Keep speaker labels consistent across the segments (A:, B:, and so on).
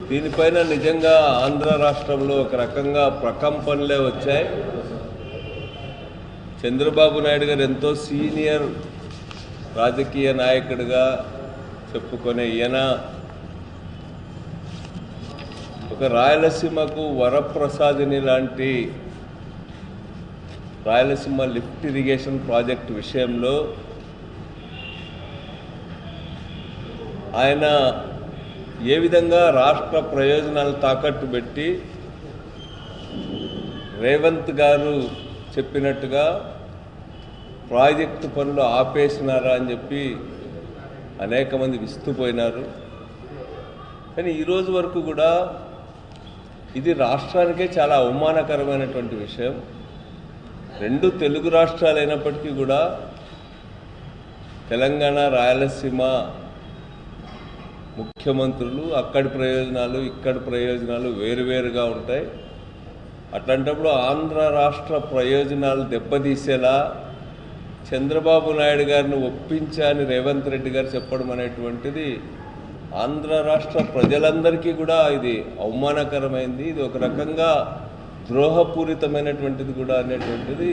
A: దీనిపైన నిజంగా ఆంధ్ర రాష్ట్రంలో ఒక రకంగా ప్రకంపనలే వచ్చాయి. చంద్రబాబు నాయుడు గారు ఎంతో సీనియర్ రాజకీయ నాయకుడిగా చెప్పుకునే ఈయన ఒక రాయలసీమకు వరప్రసాదిని లాంటి రాయలసీమ లిఫ్ట్ ఇరిగేషన్ ప్రాజెక్టు విషయంలో ఆయన ఏ విధంగా రాష్ట్ర ప్రయోజనాలు తాకట్టు పెట్టి రేవంత్ గారు చెప్పినట్టుగా ప్రాజెక్టు పనులు ఆపేసినారా అని చెప్పి అనేక మంది విస్తుపోయినారు. కానీ ఈరోజు వరకు కూడా ఇది రాష్ట్రానికే చాలా అవమానకరమైనటువంటి విషయం. రెండు తెలుగు రాష్ట్రాలు అయినప్పటికీ కూడా తెలంగాణ రాయలసీమ ముఖ్యమంత్రులు అక్కడి ప్రయోజనాలు ఇక్కడి ప్రయోజనాలు వేరువేరుగా ఉంటాయి. అట్లాంటప్పుడు ఆంధ్ర రాష్ట్ర ప్రయోజనాలు దెబ్బతీసేలా చంద్రబాబు నాయుడు గారిని ఒప్పించాని రేవంత్ రెడ్డి గారు చెప్పడం అనేటువంటిది ఆంధ్ర రాష్ట్ర ప్రజలందరికీ కూడా ఇది అవమానకరమైంది. ఇది ఒక రకంగా ద్రోహపూరితమైనటువంటిది కూడా అనేటువంటిది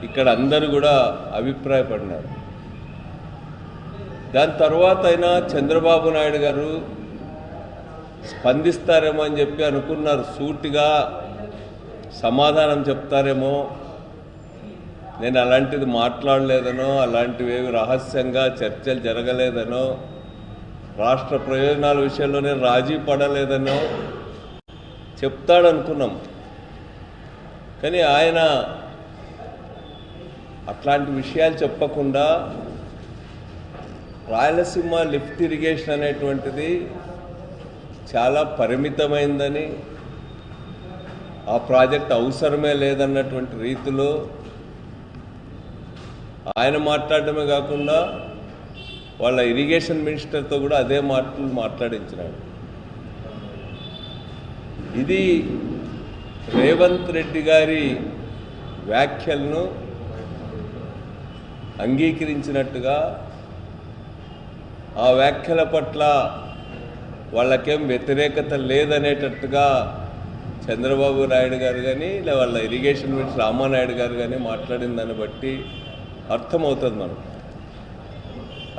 A: ఇక్కడ అందరూ కూడా అభిప్రాయపడినారు. దాని తర్వాత అయినా చంద్రబాబు నాయుడు గారు స్పందిస్తారేమో అని చెప్పి అనుకున్నారు. సూటిగా సమాధానం చెప్తారేమో, నేను అలాంటిది మాట్లాడలేదనో, అలాంటివేవి రహస్యంగా చర్చలు జరగలేదనో, రాష్ట్ర ప్రయోజనాల విషయంలో నేను రాజీ పడలేదనో చెప్తాడనుకున్నాం. కానీ ఆయన అట్లాంటి విషయాలు చెప్పకుండా రాయలసీమ లిఫ్ట్ ఇరిగేషన్ అనేటువంటిది చాలా పరిమితమైందని, ఆ ప్రాజెక్ట్ అవసరమే లేదన్నటువంటి రీతిలో ఆయన మాట్లాడటమే కాకుండా వాళ్ళ ఇరిగేషన్ మినిస్టర్తో కూడా అదే మాటలు మాట్లాడించినాడు. ఇది రేవంత్ రెడ్డి గారి వ్యాఖ్యలను అంగీకరించినట్టుగా, ఆ వ్యాఖ్యల పట్ల వాళ్ళకేం వ్యతిరేకత లేదనేటట్టుగా చంద్రబాబు నాయుడు గారు కానీ వాళ్ళ ఇరిగేషన్ మినిస్టర్ రామానాయుడు గారు కానీ మాట్లాడిన దాన్ని బట్టి అర్థమవుతుంది మనకు.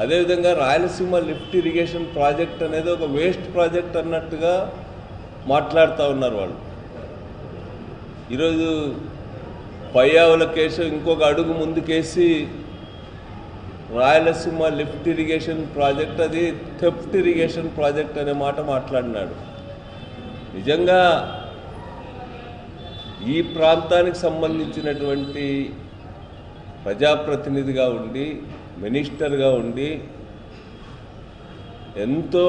A: అదేవిధంగా రాయలసీమ లిఫ్ట్ ఇరిగేషన్ ప్రాజెక్ట్ అనేది ఒక వేస్ట్ ప్రాజెక్ట్ అన్నట్టుగా మాట్లాడుతూ ఉన్నారు వాళ్ళు. ఈరోజు పయ్యావుల కేసు ఇంకొక అడుగు ముందుకేసి రాయలసీమ లిఫ్ట్ ఇరిగేషన్ ప్రాజెక్ట్ అది థెఫ్ట్ ఇరిగేషన్ ప్రాజెక్ట్ అనే మాట మాట్లాడినాడు. నిజంగా ఈ ప్రాంతానికి సంబంధించినటువంటి ప్రజాప్రతినిధిగా ఉండి మినిస్టర్గా ఉండి ఎంతో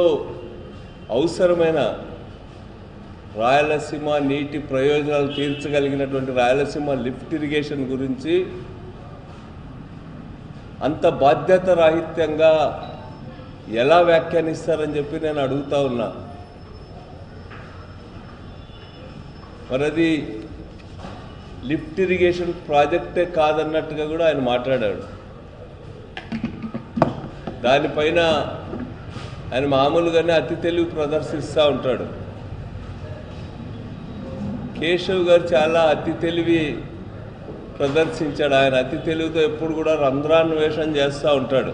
A: అవసరమైన రాయలసీమ నీటి ప్రయోజనాలు తీర్చగలిగినటువంటి రాయలసీమ లిఫ్ట్ ఇరిగేషన్ గురించి అంత బాధ్యత రాహిత్యంగా ఎలా వ్యాఖ్యానిస్తారని చెప్పి నేను అడుగుతా ఉన్నా. మరి అది లిఫ్ట్ ఇరిగేషన్ ప్రాజెక్టే కాదన్నట్టుగా కూడా ఆయన మాట్లాడాడు. దానిపైన ఆయన మామూలుగానే అతి తెలివి ప్రదర్శిస్తూ ఉంటాడు. కేశవ్ గారు చాలా అతి తెలివి ప్రదర్శించాడు. ఆయన అతి తెలివితో ఎప్పుడు కూడా రంధ్రాన్వేషణ చేస్తూ ఉంటాడు.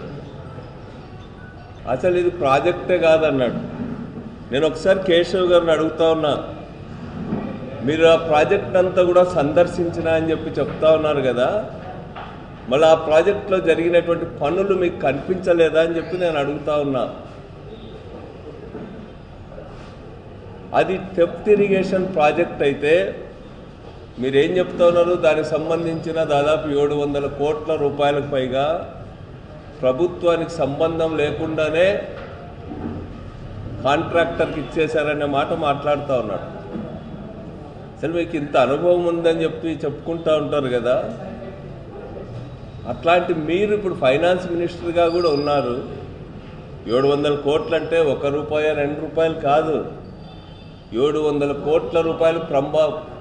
A: అసలు ఇది ప్రాజెక్టే కాదన్నాడు. నేను ఒకసారి కేశవ్ గారిని అడుగుతా ఉన్నా, మీరు ఆ ప్రాజెక్ట్ అంతా కూడా సందర్శించిన అని చెప్పి చెప్తా ఉన్నారు కదా, మళ్ళీ ఆ ప్రాజెక్టులో జరిగినటువంటి పనులు మీకు కనిపించలేదా అని చెప్పి నేను అడుగుతా ఉన్నా. అది థెఫ్ట్ ఇరిగేషన్ ప్రాజెక్ట్ అయితే మీరేం చెప్తా ఉన్నారు, దానికి సంబంధించిన దాదాపు 700 కోట్ల రూపాయలకు పైగా ప్రభుత్వానికి సంబంధం లేకుండానే కాంట్రాక్టర్కి ఇచ్చేశారనే మాట మాట్లాడుతూ ఉన్నాడు. అసలు మీకు ఇంత అనుభవం ఉందని చెప్పి చెప్పుకుంటూ ఉంటారు కదా, అట్లాంటి మీరు ఇప్పుడు ఫైనాన్స్ మినిస్టర్గా కూడా ఉన్నారు. 700 కోట్లు అంటే 1 రూపాయి 2 రూపాయలు కాదు, 700 కోట్ల రూపాయలు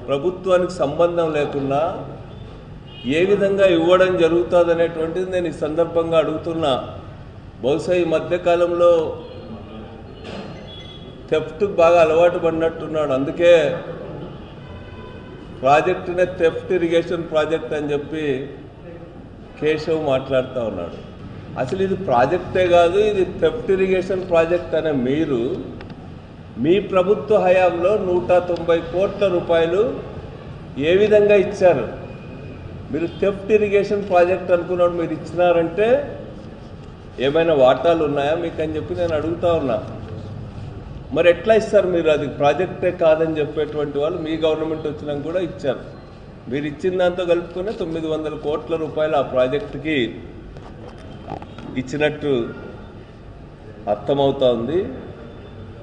A: ప్రభుత్వానికి సంబంధం లేకుండా ఏ విధంగా ఇవ్వడం జరుగుతుంది అనేటువంటిది నేను ఈ సందర్భంగా అడుగుతున్నా. బహుశా ఈ మధ్యకాలంలో థెఫ్ట్కి బాగా అలవాటు పడినట్టున్నాడు. అందుకే ప్రాజెక్టునే థెఫ్ట్ ఇరిగేషన్ ప్రాజెక్ట్ అని చెప్పి కేశవ్ మాట్లాడుతూ ఉన్నాడు. అసలు ఇది ప్రాజెక్టే కాదు, ఇది థెఫ్ట్ ఇరిగేషన్ ప్రాజెక్ట్ అనే మీరు మీ ప్రభుత్వ హయాంలో 190 కోట్ల రూపాయలు ఏ విధంగా ఇచ్చారు? మీరు థెఫ్ట్ ఇరిగేషన్ ప్రాజెక్ట్ అనుకున్నాడు, మీరు ఇచ్చినారంటే ఏమైనా వాటాలు ఉన్నాయా మీకు అని చెప్పి నేను అడుగుతా ఉన్నా. మరి ఎట్లా ఇస్తారు మీరు? అది ప్రాజెక్టే కాదని చెప్పేటువంటి వాళ్ళు మీ గవర్నమెంట్ వచ్చినాక కూడా ఇచ్చారు. మీరు ఇచ్చిన దాంతో కలుపుకునే 900 కోట్ల రూపాయలు ఆ ప్రాజెక్టుకి ఇచ్చినట్టు అర్థమవుతా ఉంది.